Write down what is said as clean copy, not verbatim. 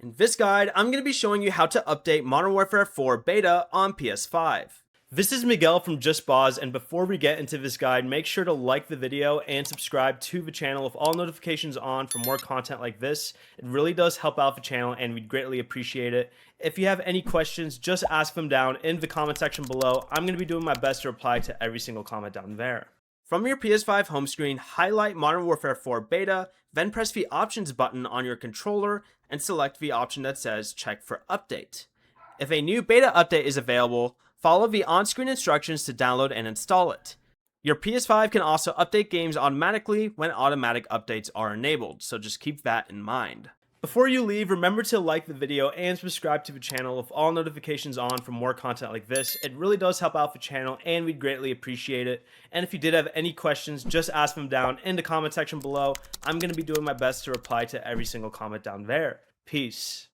In this guide, I'm going to be showing you how to update Modern Warfare 4 beta on PS5. This is Miguel from Just Boz, and before we get into this guide, make sure to like the video and subscribe to the channel with all notifications on for more content like this. It really does help out the channel and we'd greatly appreciate it. If you have any questions, just ask them down in the comment section below. I'm going to be doing my best to reply to every single comment down there. From your PS5 home screen, highlight Modern Warfare 4 Beta, then press the Options button on your controller and select the option that says Check for Update. If a new beta update is available, follow the on-screen instructions to download and install it. Your PS5 can also update games automatically when automatic updates are enabled, so just keep that in mind. Before you leave, remember to like the video and subscribe to the channel with all notifications on for more content like this. It really does help out the channel and we'd greatly appreciate it. And if you did have any questions, just ask them down in the comment section below. I'm going to be doing my best to reply to every single comment down there. Peace.